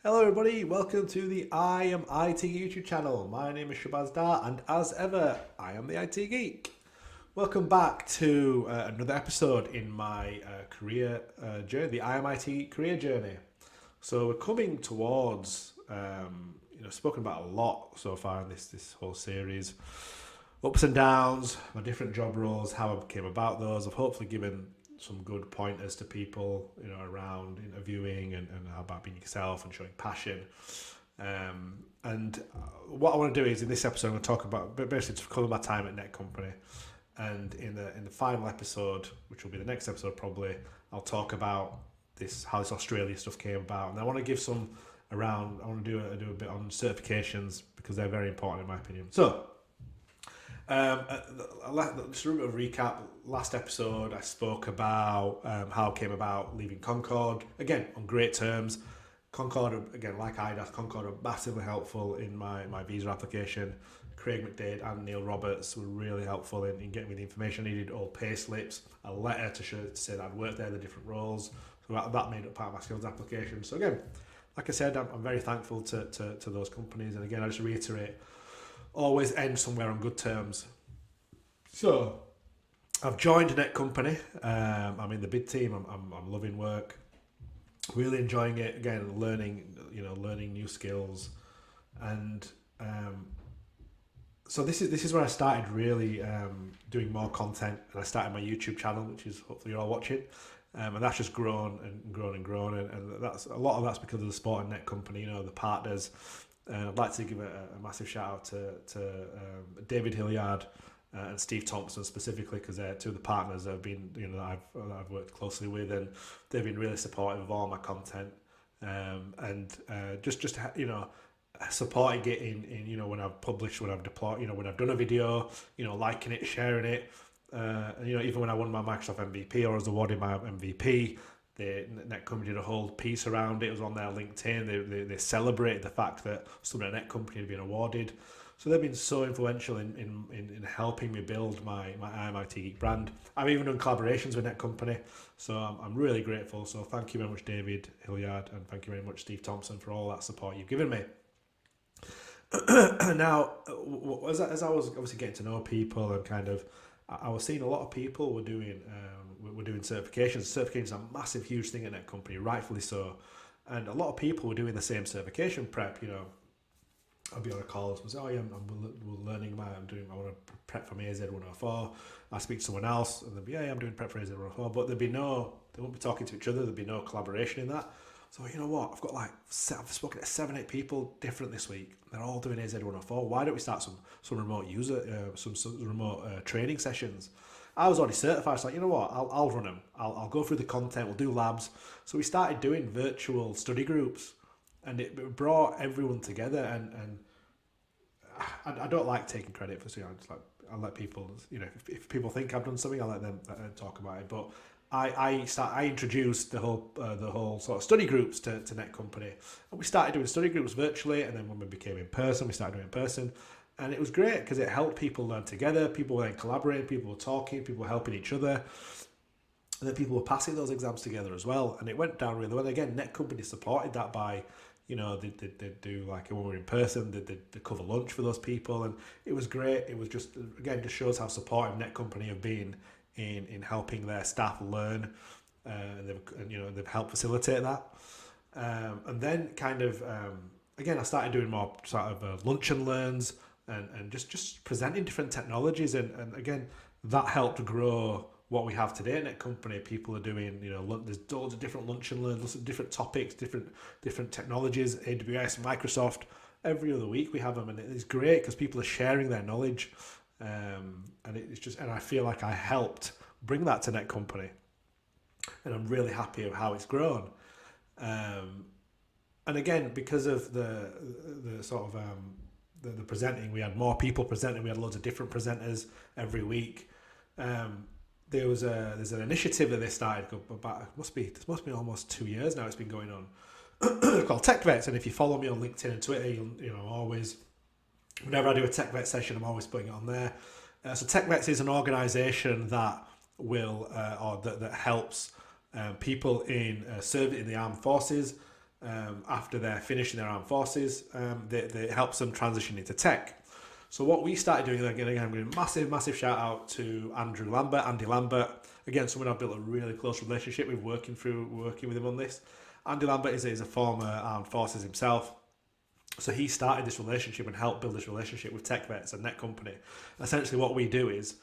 Hello everybody, welcome to the I Am IT YouTube channel. My name is Shabazz Dar and as ever, I am the IT Geek. Welcome back to another episode in my career journey, the I Am IT career journey. So we're coming towards, spoken about a lot so far in this whole series. Ups and downs, my different job roles, how I came about those. I've hopefully given some good pointers to people, around interviewing and how about being yourself and showing passion. And what I want to do is in this episode, I'm going to talk about basically to cover my time at Net Company. And in the final episode, which will be the next episode probably, I'll talk about how this Australia stuff came about. And I want to give some around. I want to do a bit on certifications because they're very important in my opinion. So. Just a bit of a recap. Last episode, I spoke about how I came about leaving Concord. Again, on great terms. Concord, again, like IDAS, Concord are massively helpful in my visa application. Craig McDade and Neil Roberts were really helpful in getting me the information I needed, all pay slips, a letter to say that I'd worked there, the different roles. So that made up part of my skills application. So again, like I said, I'm very thankful to those companies. And again, I just reiterate, always end somewhere on good terms. So, I've joined a Net Company. I'm in the bid team. I'm loving work, really enjoying it. Again, learning new skills, and so this is where I started really doing more content, and I started my YouTube channel, which is hopefully you're all watching. And that's just grown and grown and grown, and that's a lot of that's because of the Sport and Net Company, the partners. I'd like to give a massive shout out to David Hilliard and Steve Thompson specifically, because they're two of the partners that have been, that I've worked closely with, and they've been really supportive of all my content, and just supporting it in when I've published, when I've deployed, when I've done a video, liking it, sharing it, even when I won my Microsoft MVP or was awarded my MVP. The Net Company did a whole piece around it. It was on their LinkedIn. They celebrated the fact that somebody at Net Company had been awarded. So they've been so influential in helping me build my IMIT Geek brand. I've even done collaborations with Net Company. So I'm really grateful. So thank you very much, David Hilliard, and thank you very much, Steve Thompson, for all that support you've given me. Now, as I was obviously getting to know people and kind of, I was seeing a lot of people were doing certifications. Certifications are a massive, huge thing at Net Company, rightfully so. And a lot of people were doing the same certification prep. I'll be on a call and say, "Oh yeah, I'm learning I want to prep from AZ 104." I speak to someone else and they'll be, "Yeah, I'm doing prep for AZ 104," but they won't be talking to each other. There'll be no collaboration in that. So you know what? I've spoken to 7-8 people different this week. They're all doing AZ 104. Why don't we start some remote some remote training sessions? I was already certified. So you know what? I'll run them. I'll go through the content. We'll do labs. So we started doing virtual study groups, and it brought everyone together. And I don't like taking credit for something. I'll let people. If people think I've done something, I'll let them talk about it. But I introduced the whole sort of study groups to Net Company, and we started doing study groups virtually, and then when we became in person, we started doing in person, and it was great because it helped people learn together. People were then collaborating, people were talking, people were helping each other, and then people were passing those exams together as well, and it went down really well. Again, Net Company supported that by, they do like when we were in person, they cover lunch for those people, and it was great. It was just shows how supportive Net Company have been in helping their staff learn, and they've helped facilitate that. And then again, I started doing more sort of lunch and learns and just presenting different technologies, and again, that helped grow what we have today at Net Company. People are doing, there's loads of different lunch and learns, lots of different topics, different technologies, AWS, Microsoft. Every other week we have them, and it's great because people are sharing their knowledge. And I feel like I helped bring that to Net Company, and I'm really happy of how it's grown. And again, because of the sort of the presenting, we had more people presenting. We had loads of different presenters every week. There's an initiative that they started about this must be almost 2 years now. It's been going on called Tech Vets, and if you follow me on LinkedIn and Twitter, you'll always. Whenever I do a Tech Vet session, I'm always putting it on there. So Tech Vets is an organisation that that helps people in the armed forces after they're finishing their armed forces. They helps them transition into tech. So what we started doing, again, I'm giving massive shout out to Andy Lambert. Again, someone I've built a really close relationship with, working with him on this. Andy Lambert is a former armed forces himself. So he started this relationship and helped build this relationship with Tech Vets and Netcompany. Essentially what we do is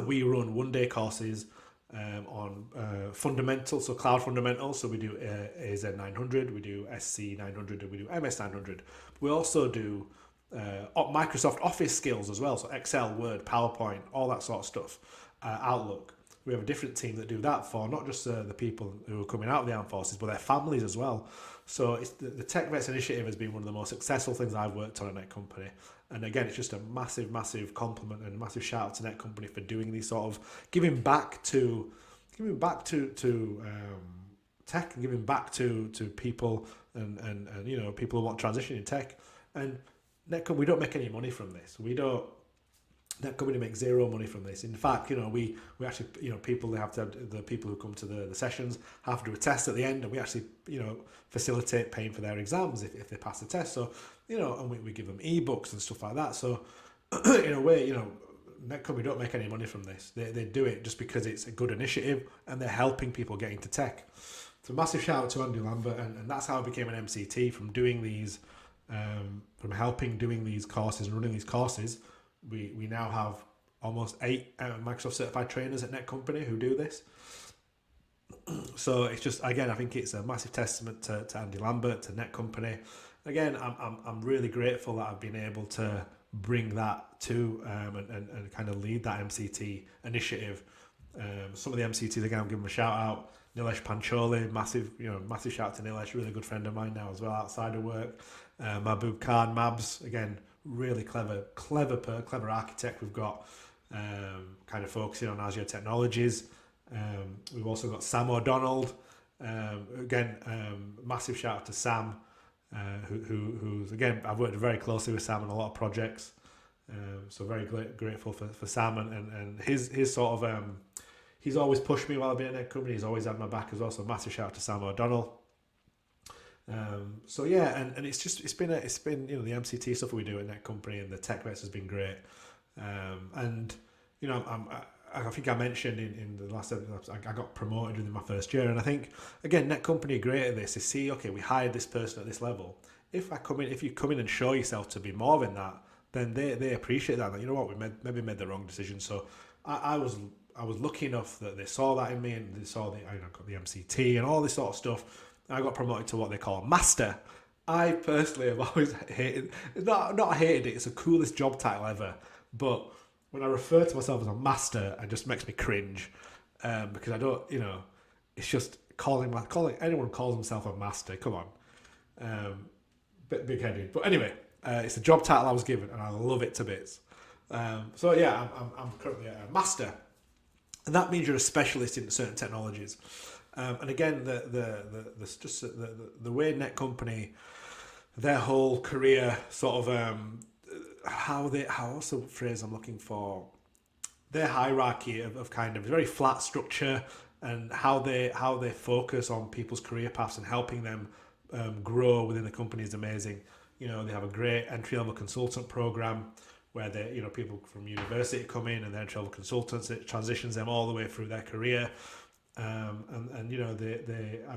we run one-day courses on fundamentals, so cloud fundamentals. So we do AZ 900, we do SC 900, and we do MS 900. We also do Microsoft Office skills as well, so Excel, Word, PowerPoint, all that sort of stuff, Outlook. We have a different team that do that for not just the people who are coming out of the armed forces, but their families as well. So it's the Tech Vets initiative has been one of the most successful things I've worked on at Netcompany. And again, it's just a massive compliment and a massive shout out to Netcompany for doing these sort of giving back to tech and giving back to people and people who want to transition in tech. And Netcompany, we don't make any money from this. Netcompany makes zero money from this. In fact, we actually, people, they have to have, the people who come to the sessions have to do a test at the end, and we actually, facilitate paying for their exams if they pass the test. So, and we give them ebooks and stuff like that. So, in a way, Netcompany don't make any money from this. They do it just because it's a good initiative and they're helping people get into tech. So, massive shout out to Andy Lambert, and that's how I became an MCT, from doing these, from helping doing these courses and running these courses. We now have almost 8 Microsoft certified trainers at Netcompany who do this. So it's just, again, I think it's a massive testament to Andy Lambert, to Netcompany. Again, I'm really grateful that I've been able to bring that to and kind of lead that MCT initiative. Some of the MCTs, again, I'll give them a shout out. Nilesh Pancholi, massive shout out to Nilesh, really good friend of mine now as well outside of work. Mahbub Khan, Mabs, again, really clever architect. We've got kind of focusing on Azure technologies. We've also got Sam O'Donnell. Again, massive shout out to Sam, who's, again, I've worked very closely with Sam on a lot of projects. So very grateful for Sam and his sort of, he's always pushed me while I've been at Netcompany. He's always had my back as well. So massive shout out to Sam O'Donnell. So yeah, and it's been the MCT stuff we do at Netcompany and the Tech Vets has been great. And I think I mentioned in the last episode, I got promoted within my first year, and I think again Netcompany are great at this. They see, okay, we hired this person at this level. If you come in and show yourself to be more than that, then they appreciate that. Like, you know what, we maybe made the wrong decision. So I was lucky enough that they saw that in me, and they saw I got the MCT and all this sort of stuff. I got promoted to what they call master. I personally have always hated, not hated it, it's the coolest job title ever. But when I refer to myself as a master, it just makes me cringe. Because I don't, it's just calling anyone who calls himself a master, come on. Bit big-headed. But anyway, it's the job title I was given, and I love it to bits. So yeah, I'm currently a master. And that means you're a specialist in certain technologies. And again, the way Netcompany, their whole career sort of what's the phrase I'm looking for? Their hierarchy of kind of very flat structure, and how they focus on people's career paths and helping them grow within the company is amazing. They have a great entry level consultant program where they people from university come in, and they're entry level consultants. It transitions them all the way through their career. I've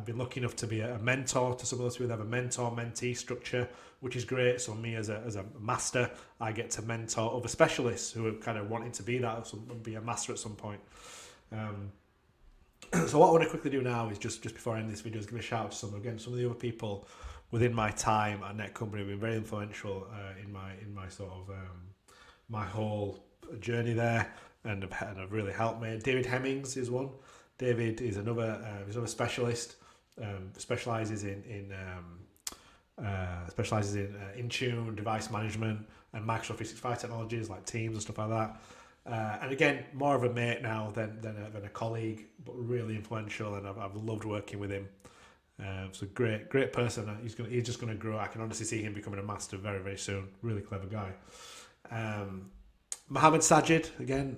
been lucky enough to be a mentor to some of those people. They have a mentor-mentee structure, which is great. So me as a master, I get to mentor other specialists who are kind of wanting to be that, or be a master at some point. So what I want to quickly do now is just before I end this video, is give a shout out to some of the other people within my time at Netcompany have been very influential in my sort of my whole journey there, and have really helped me. David Hemmings is one. David is another specialist, specializes in Intune, device management, and Microsoft 365 technologies like Teams and stuff like that. And again, more of a mate now than a colleague, but really influential, and I've loved working with him. So great person. He's just going to grow. I can honestly see him becoming a master very, very soon. Really clever guy. Mohammed Sajid, again,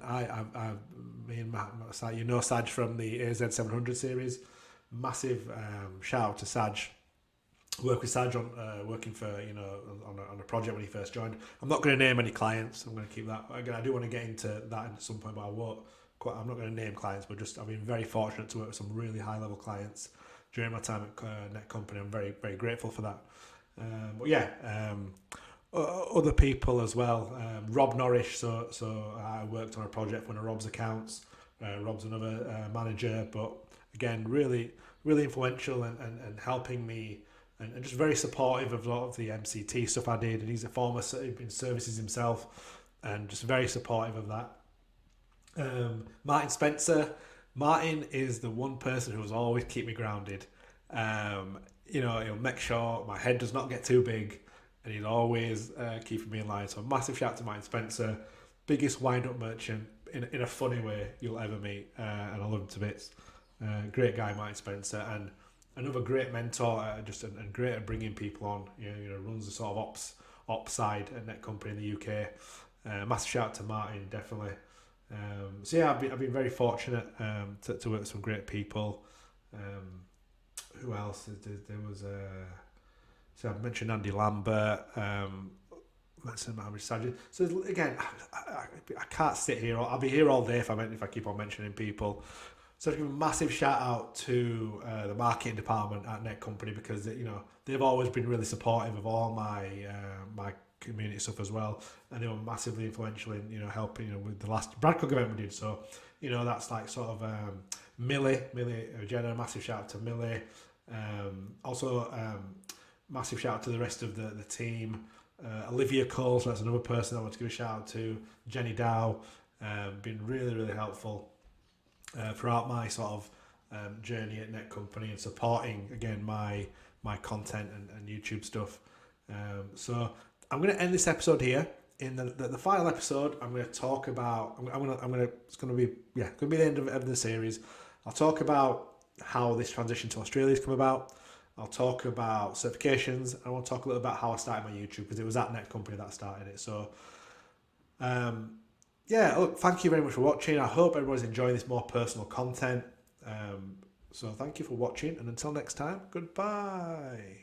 me and Saj from the AZ 700 series. Massive shout out to Saj. work with Saj on working for on a project when he first joined. I'm not going to name any clients. I'm going to keep that. Again, I do want to get into that at some point, but I won't. I'm not going to name clients, but just I've been very fortunate to work with some really high level clients during my time at Net Company. I'm very very grateful for that. But yeah, other people as well. Rob Norrish. So I worked on a project for one of Rob's accounts. Rob's another manager, but again, really really influential and helping me. And just very supportive of a lot of the MCT stuff I did. And he's a former in services himself, and just very supportive of that. Martin Spencer. Martin is the one person who will always keep me grounded. He'll make sure my head does not get too big, and he'll always keep me in line. So a massive shout out to Martin Spencer, biggest wind-up merchant in a funny way you'll ever meet, and I love him to bits. Great guy, Martin Spencer, and another great mentor, and great at bringing people on. Runs the sort of ops side at Net Company in the UK. Massive shout out to Martin, definitely. So yeah, I've been very fortunate to work with some great people. Who else? There was so I mentioned Andy Lambert. Mentioned Mohammed Sajid. So again, I can't sit here. I'll be here all day if I keep on mentioning people. So I'll give a massive shout out to the marketing department at Net Company, because they've always been really supportive of all my community stuff as well, and they were massively influential in helping with the last Bradcock event we did. So that's like sort of Millie Jenna. Massive shout out to Millie. Also massive shout out to the rest of the team. Olivia Cole, so that's another person I want to give a shout out to. Jenny Dow, been really really helpful throughout my sort of journey at Net Company, and supporting again my content and YouTube stuff. So I'm going to end this episode here. In the final episode, I'm going to talk about. It's going to be the end of the series. I'll talk about how this transition to Australia has come about. I'll talk about certifications, and I want to talk a little about how I started my YouTube, because it was at Net Company that started it. So, look, thank you very much for watching. I hope everybody's enjoying this more personal content. So thank you for watching, and until next time, goodbye.